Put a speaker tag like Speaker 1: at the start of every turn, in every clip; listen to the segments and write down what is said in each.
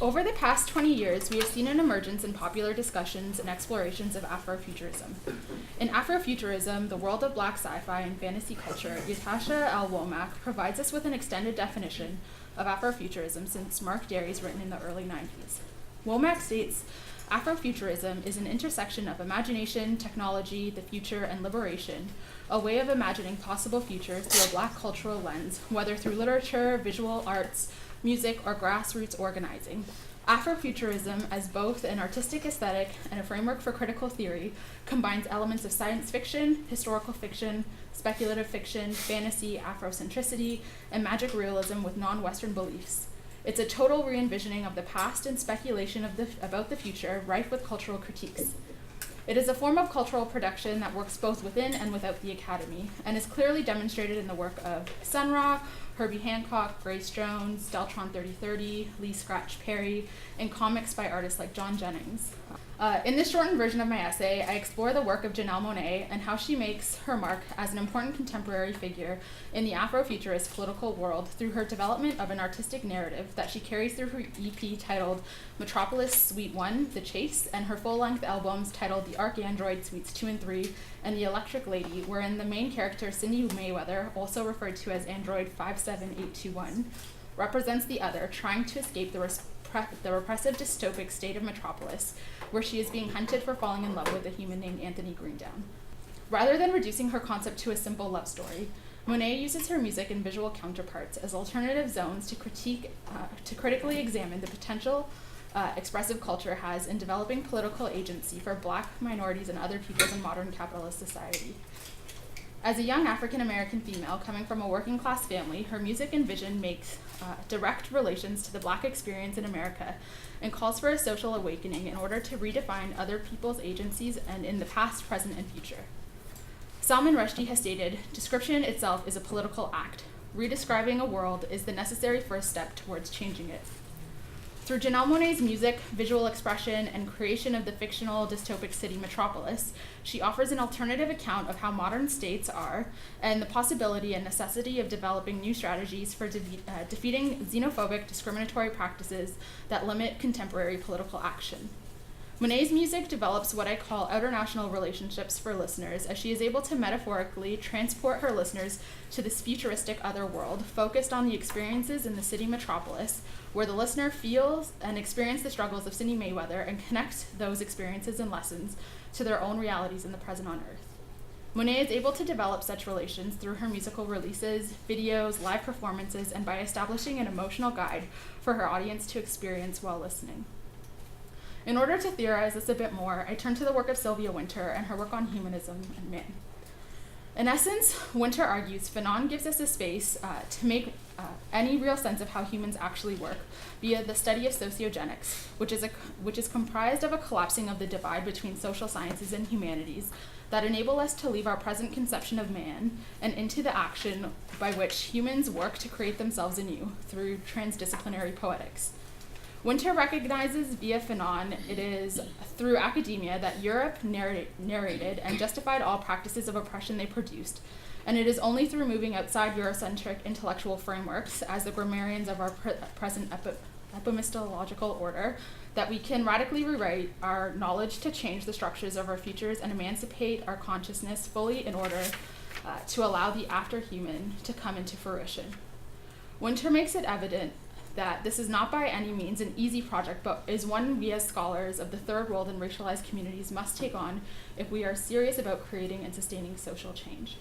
Speaker 1: Over the past 20 years, we have seen an emergence in popular discussions and explorations of Afrofuturism. In Afrofuturism, the world of Black sci-fi and fantasy culture, Ytasha Al-Womack provides us with an extended definition of Afrofuturism since Mark Derry's written in the early 90s. Womack states, Afrofuturism is an intersection of imagination, technology, the future, and liberation, a way of imagining possible futures through a Black cultural lens, whether through literature, visual arts, music, or grassroots organizing. Afrofuturism, as both an artistic aesthetic and a framework for critical theory, combines elements of science fiction, historical fiction, speculative fiction, fantasy, Afrocentricity, and magic realism with non-Western beliefs. It's a total re-envisioning of the past and speculation about the future, rife with cultural critiques. It is a form of cultural production that works both within and without the Academy, and is clearly demonstrated in the work of Sun Ra, Herbie Hancock, Grace Jones, Deltron 3030, Lee Scratch Perry, and comics by artists like John Jennings. In this shortened version of my essay, I explore the work of Janelle Monáe and how she makes her mark as an important contemporary figure in the Afrofuturist political world through her development of an artistic narrative that she carries through her EP titled Metropolis Suite 1, The Chase, and her full-length albums titled The Arcandroid Suites 2 and 3, and The Electric Lady, wherein the main character, Cindy Mayweather, also referred to as Android 57821, represents the other, trying to escape the repressive dystopic state of Metropolis, where she is being hunted for falling in love with a human named Anthony Greendown. Rather than reducing her concept to a simple love story, Monáe uses her music and visual counterparts as alternative zones to critically examine the potential expressive culture has in developing political agency for Black minorities and other peoples in modern capitalist society. As a young African-American female coming from a working-class family, her music and vision makes direct relations to the Black experience in America and calls for a social awakening in order to redefine other people's agencies and in the past, present, and future. Salman Rushdie has stated, description itself is a political act. Redescribing a world is the necessary first step towards changing it. Through Janelle Monáe's music, visual expression, and creation of the fictional dystopic city Metropolis, she offers an alternative account of how modern states are and the possibility and necessity of developing new strategies for defeating xenophobic, discriminatory practices that limit contemporary political action. Monáe's music develops what I call outer-national relationships for listeners, as she is able to metaphorically transport her listeners to this futuristic other world, focused on the experiences in the city Metropolis, where the listener feels and experiences the struggles of Cindy Mayweather and connects those experiences and lessons to their own realities in the present on Earth. Monáe is able to develop such relations through her musical releases, videos, live performances, and by establishing an emotional guide for her audience to experience while listening. In order to theorize this a bit more, I turn to the work of Sylvia Wynter and her work on humanism and man. In essence, Wynter argues Fanon gives us a space to make any real sense of how humans actually work via the study of sociogenics, which is comprised of a collapsing of the divide between social sciences and humanities that enable us to leave our present conception of man and into the action by which humans work to create themselves anew through transdisciplinary poetics. Wynter recognizes via Fanon it is through academia that Europe narrated and justified all practices of oppression they produced, and it is only through moving outside Eurocentric intellectual frameworks as the grammarians of our present epistological order that we can radically rewrite our knowledge to change the structures of our futures and emancipate our consciousness fully in order to allow the after-human to come into fruition. Wynter makes it evident that this is not by any means an easy project, but is one we as scholars of the third world and racialized communities must take on if we are serious about creating and sustaining social change.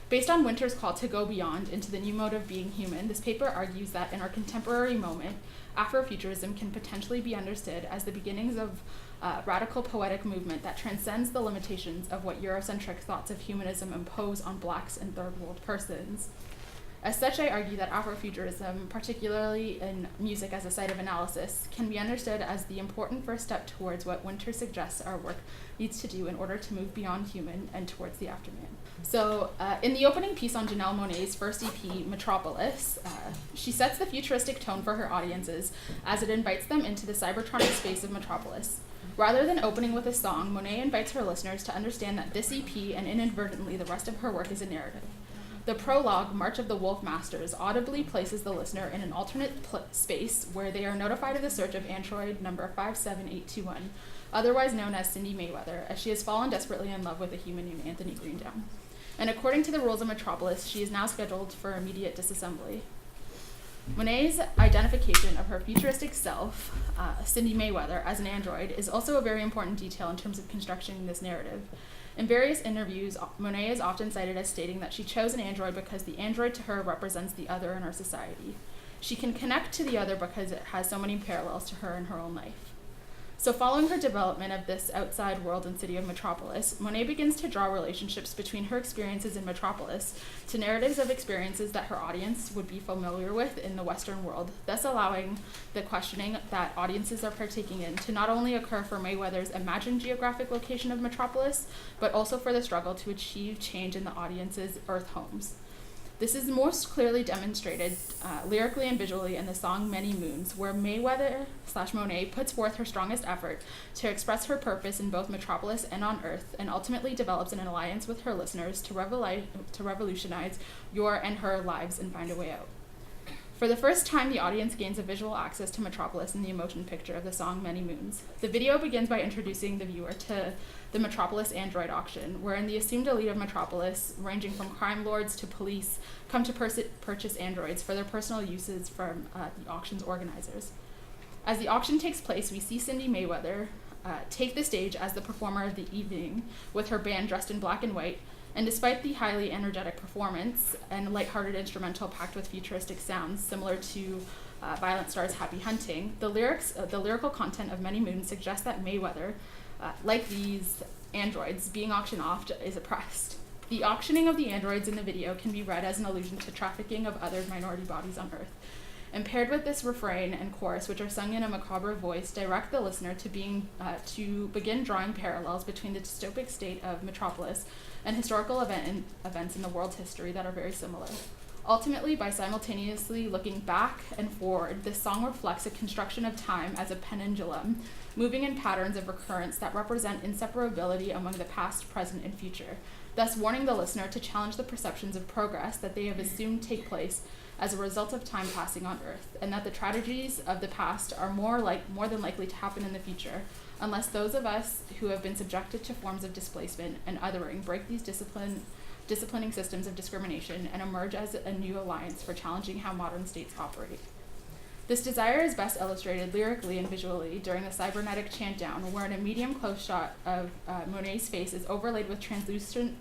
Speaker 1: Based on Wynter's call to go beyond into the new mode of being human, this paper argues that in our contemporary moment, Afrofuturism can potentially be understood as the beginnings of a radical poetic movement that transcends the limitations of what Eurocentric thoughts of humanism impose on Blacks and third world persons. As such, I argue that Afrofuturism, particularly in music as a site of analysis, can be understood as the important first step towards what Wynter suggests our work needs to do in order to move beyond human and towards the afterman. So, in the opening piece on Janelle Monáe's first EP, Metropolis, she sets the futuristic tone for her audiences as it invites them into the cybertronic space of Metropolis. Rather than opening with a song, Monáe invites her listeners to understand that this EP and inadvertently the rest of her work is a narrative. The prologue, March of the Wolf Masters, audibly places the listener in an alternate space where they are notified of the search of android number 57821, otherwise known as Cindy Mayweather, as she has fallen desperately in love with a human named Anthony Greendown. And according to the rules of Metropolis, she is now scheduled for immediate disassembly. Monet's identification of her futuristic self, Cindy Mayweather, as an android is also a very important detail in terms of constructing this narrative. In various interviews, Monet is often cited as stating that she chose an android because the android to her represents the other in our society. She can connect to the other because it has so many parallels to her in her own life. So following her development of this outside world and city of Metropolis, Monet begins to draw relationships between her experiences in Metropolis to narratives of experiences that her audience would be familiar with in the Western world, thus allowing the questioning that audiences are partaking in to not only occur for Mayweather's imagined geographic location of Metropolis, but also for the struggle to achieve change in the audience's Earth homes. This is most clearly demonstrated lyrically and visually in the song Many Moons, where Mayweather/Monet puts forth her strongest effort to express her purpose in both Metropolis and on Earth, and ultimately develops an alliance with her listeners to revolutionize your and her lives and find a way out. For the first time, the audience gains a visual access to Metropolis in the emotion picture of the song Many Moons. The video begins by introducing the viewer to the Metropolis Android auction, wherein the assumed elite of Metropolis, ranging from crime lords to police, come to purchase androids for their personal uses from the auction's organizers. As the auction takes place, we see Cindy Mayweather take the stage as the performer of the evening with her band dressed in black and white, and despite the highly energetic performance and lighthearted instrumental packed with futuristic sounds similar to Violent Star's Happy Hunting, the lyrical content of Many Moons suggests that Mayweather, like these androids being auctioned off, is oppressed. The auctioning of the androids in the video can be read as an allusion to trafficking of other minority bodies on Earth. And paired with this refrain and chorus, which are sung in a macabre voice, direct the listener to begin drawing parallels between the dystopic state of Metropolis and historical events in the world's history that are very similar. Ultimately, by simultaneously looking back and forward, this song reflects a construction of time as a pendulum, moving in patterns of recurrence that represent inseparability among the past, present, and future, thus warning the listener to challenge the perceptions of progress that they have assumed take place as a result of time passing on Earth, and that the tragedies of the past are more than likely to happen in the future, unless those of us who have been subjected to forms of displacement and othering break these disciplining systems of discrimination and emerge as a new alliance for challenging how modern states operate. This desire is best illustrated lyrically and visually during the cybernetic chant down, where in a medium close shot of Monet's face is overlaid with translucent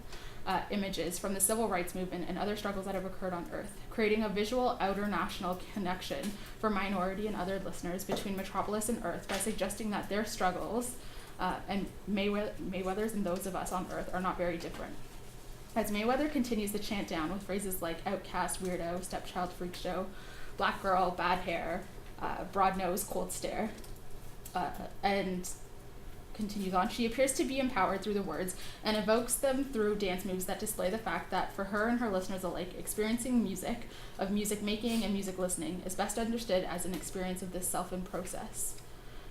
Speaker 1: images from the civil rights movement and other struggles that have occurred on Earth, creating a visual outer national connection for minority and other listeners between Metropolis and Earth by suggesting that their struggles and Mayweather's and those of us on Earth are not very different. As Mayweather continues the chant down with phrases like outcast, weirdo, stepchild, freak show, black girl, bad hair, broad nose, cold stare, and continues on, she appears to be empowered through the words and evokes them through dance moves that display the fact that for her and her listeners alike, experiencing music, of music making and music listening, is best understood as an experience of this self in process.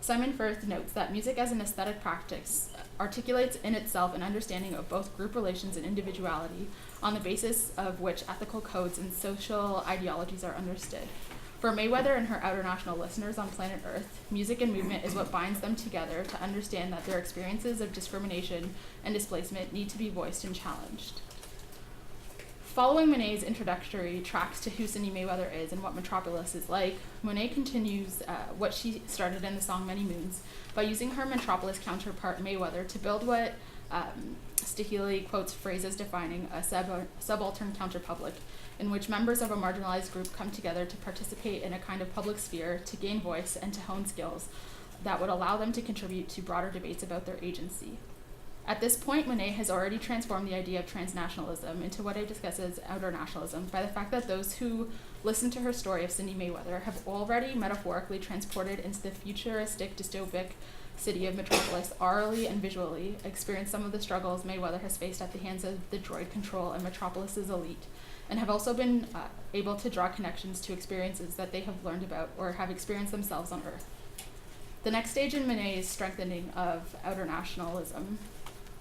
Speaker 1: Simon Firth notes that music as an aesthetic practice articulates in itself an understanding of both group relations and individuality, on the basis of which ethical codes and social ideologies are understood. For Mayweather and her outer national listeners on planet Earth, music and movement is what binds them together to understand that their experiences of discrimination and displacement need to be voiced and challenged. Following Monet's introductory tracks to who Cindy Mayweather is and what Metropolis is like, Monet continues what she started in the song Many Moons by using her Metropolis counterpart Mayweather to build what Staheli quotes phrases defining a subaltern counterpublic, in which members of a marginalized group come together to participate in a kind of public sphere, to gain voice and to hone skills that would allow them to contribute to broader debates about their agency. At this point, Monet has already transformed the idea of transnationalism into what I discuss as outer nationalism by the fact that those who listen to her story of Cindy Mayweather have already metaphorically transported into the futuristic, dystopic city of Metropolis, orally and visually, experienced some of the struggles Mayweather has faced at the hands of the droid control and Metropolis's elite, and have also been able to draw connections to experiences that they have learned about or have experienced themselves on Earth. The next stage in Monet's strengthening of outer nationalism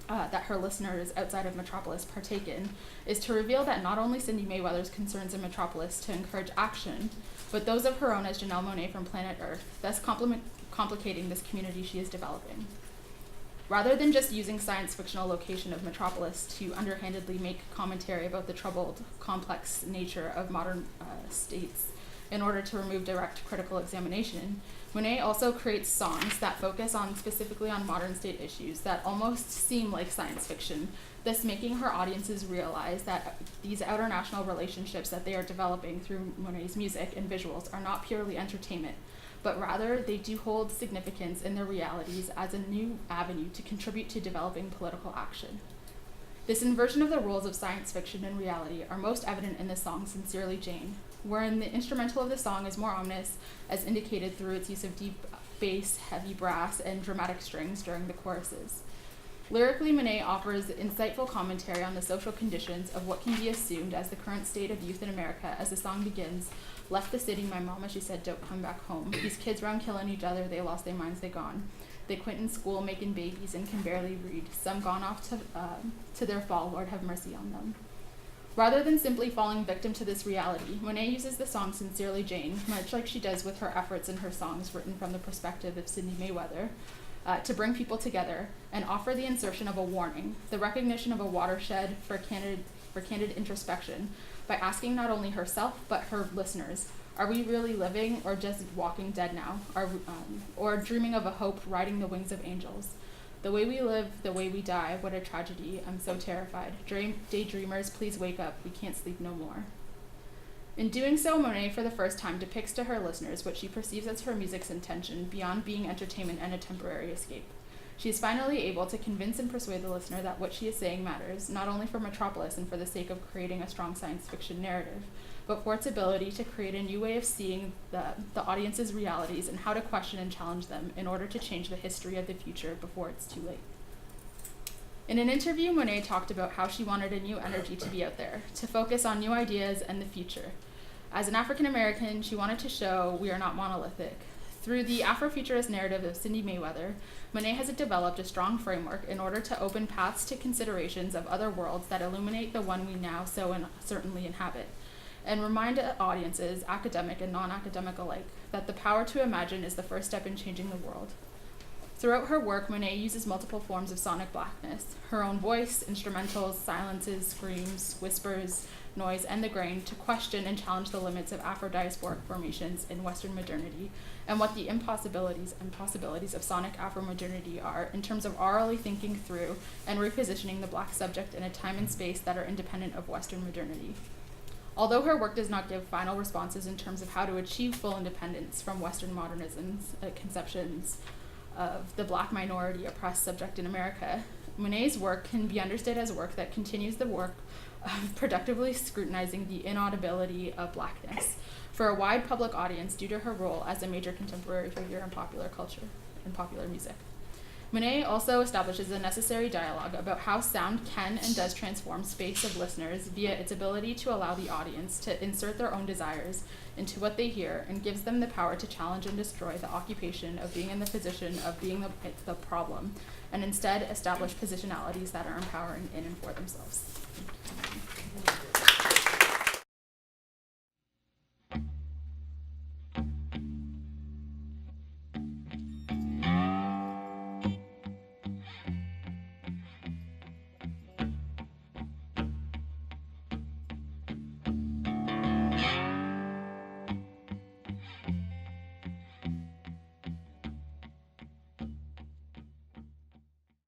Speaker 1: that her listeners outside of Metropolis partake in is to reveal that not only Cindy Mayweather's concerns in Metropolis to encourage action, but those of her own as Janelle Monáe from Planet Earth, thus complicating this community she is developing. Rather than just using science fictional location of Metropolis to underhandedly make commentary about the troubled, complex nature of modern states in order to remove direct critical examination, Monáe also creates songs that focus specifically on modern state issues that almost seem like science fiction, thus making her audiences realize that these outernational relationships that they are developing through Monáe's music and visuals are not purely entertainment, but rather they do hold significance in their realities as a new avenue to contribute to developing political action. This inversion of the roles of science fiction and reality are most evident in the song Sincerely Jane, wherein the instrumental of the song is more ominous, as indicated through its use of deep bass, heavy brass, and dramatic strings during the choruses. Lyrically, Monáe offers insightful commentary on the social conditions of what can be assumed as the current state of youth in America as the song begins, "Left the city, my mama, she said, don't come back home. These kids round killing each other, they lost their minds, they gone. They quit in school, making babies, and can barely read. Some gone off to their fall, Lord have mercy on them." Rather than simply falling victim to this reality, Monáe uses the song Sincerely Jane, much like she does with her efforts in her songs written from the perspective of Cindy Mayweather, to bring people together and offer the insertion of a warning, the recognition of a watershed for candid introspection, by asking not only herself but her listeners, are we really living or just walking dead now? Or dreaming of a hope riding the wings of angels? The way we live, the way we die, what a tragedy, I'm so terrified. Daydreamers, please wake up, we can't sleep no more. In doing so, Monáe for the first time depicts to her listeners what she perceives as her music's intention beyond being entertainment and a temporary escape. She is finally able to convince and persuade the listener that what she is saying matters, not only for Metropolis and for the sake of creating a strong science fiction narrative, but for its ability to create a new way of seeing the audience's realities and how to question and challenge them in order to change the history of the future before it's too late. In an interview, Monáe talked about how she wanted a new energy to be out there, to focus on new ideas and the future. As an African American, she wanted to show we are not monolithic. Through the Afrofuturist narrative of Cindy Mayweather, Monáe has developed a strong framework in order to open paths to considerations of other worlds that illuminate the one we now so certainly inhabit, and remind audiences, academic and non-academic alike, that the power to imagine is the first step in changing the world. Throughout her work, Monáe uses multiple forms of sonic blackness, her own voice, instrumentals, silences, screams, whispers, noise, and the grain to question and challenge the limits of Afro-diasporic formations in Western modernity and what the impossibilities and possibilities of sonic Afro-modernity are in terms of orally thinking through and repositioning the Black subject in a time and space that are independent of Western modernity. Although her work does not give final responses in terms of how to achieve full independence from Western modernism's conceptions of the Black minority oppressed subject in America, Monáe's work can be understood as work that continues the work of productively scrutinizing the inaudibility of Blackness for a wide public audience due to her role as a major contemporary figure in popular culture and popular music. Monáe also establishes a necessary dialogue about how sound can and does transform space of listeners via its ability to allow the audience to insert their own desires into what they hear and gives them the power to challenge and destroy the occupation of being in the position of being the problem and instead establish positionalities that are empowering in and for themselves.